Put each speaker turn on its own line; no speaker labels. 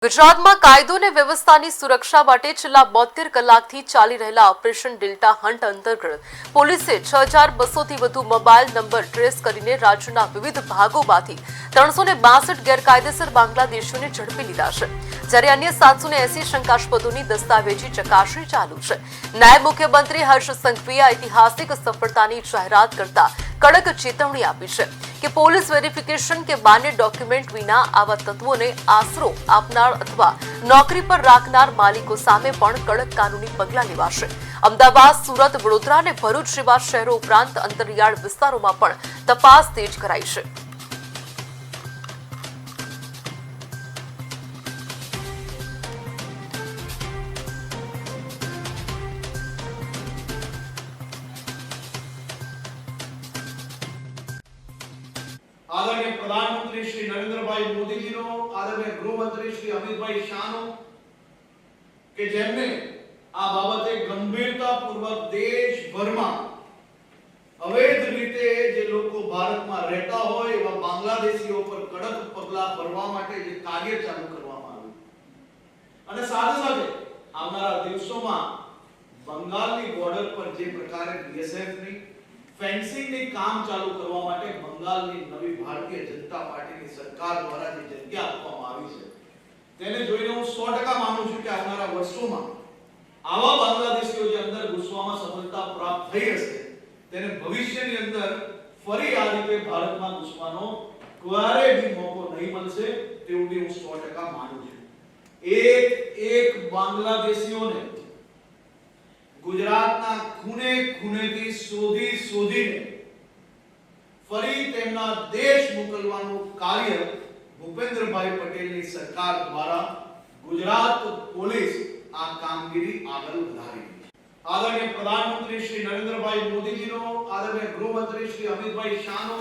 ગુજરાતમાં કાયદો અને વ્યવસ્થાની સુરક્ષા માટે છેલ્લા 72 કલાકથી ચાલી રહેલા ઓપરેશન ડેલ્ટા હન્ટ અંતર્ગત પોલીસે 6200થી વધુ મોબાઈલ નંબર ટ્રેસ કરીને રાજ્યના વિવિધ ભાગોમાંથી 362 ગેરકાયદેસર બાંગ્લાદેશીઓને ઝડપી લીધા છે, જ્યારે અન્ય 780 શંકાસ્પદોની દસ્તાવેજી ચકાસણી ચાલુ છે। નાયબ મુખ્યમંત્રી હર્ષ સંઘવીએ ઐતિહાસિક સફળતાની જાહેરાત કરતા કડક ચેતવણી આપી છે કે પોલીસ વેરિફિકેશન કે માન્ય ડોક્યુમેન્ટ વિના આવા તત્વોને આશરો આપનાર અથવા નોકરી પર રાખનાર માલિકો સામે પણ કડક કાનૂની પગલાં લેવાશે। અમદાવાદ, સુરત, વડોદરા અને ભરૂચ જેવા શહેરો ઉપરાંત અંતરિયાળ વિસ્તારોમાં પણ તપાસ તેજ કરાઈ છે।
आदरणीय प्रधानमंत्री श्री नरेंद्रभाई मोदी जी नो, आदरणीय गृहमंत्री श्री अमितभाई शाह नो के जेमने आ बाबते गंभीरतापूर्वक देशभરમાં અવૈધ રીતે જે લોકો ભારતમાં રહેતા હોય એવા બાંગ્લાદેશીઓ પર કડક પગલાં ભરવા માટે જે કાર્ય ચાલુ કરવામાં આવ્યું અને સાથે સાથે આવનારા દિવસોમાં બંગાળની બોર્ડર પર જે પ્રકારે બીએસએફ ની फेंसिंग ने काम चालू करवा माटे बंगालनी नवी भारतीय जनता पार्टी की सरकार द्वारा जे जग्या आपवामां आवी छे तेने जोईने हूँ 100% मानु छुं के आवनारा वर्षोमां आवा बांग्लादेशीओ जे अंदर घुसवामां सफलता प्राप्त થઈ હશે તેને ભવિષ્યની અંદર ફરી આ રીતે ભારતમાં ઘુસવાનો ક્યારે બી મોકો નહીં મળશે તેવું બી હું 100% માનું છું। એક બાંગ્લાદેશીઓને ગુજરાતના ખૂણે ખૂણેથી શોધીને ફરી તેમના દેશ મોકલવાનું કાર્ય ભૂપેન્દ્રભાઈ પટેલની સરકાર દ્વારા ગુજરાત પોલીસ આ કામગીરી આગળ વધારી રહી છે। આદરણીય પ્રધાનમંત્રી શ્રી નરેન્દ્રભાઈ મોદી જી નો, આદરણીય ગૃહમંત્રી શ્રી અમિતભાઈ શાહ નો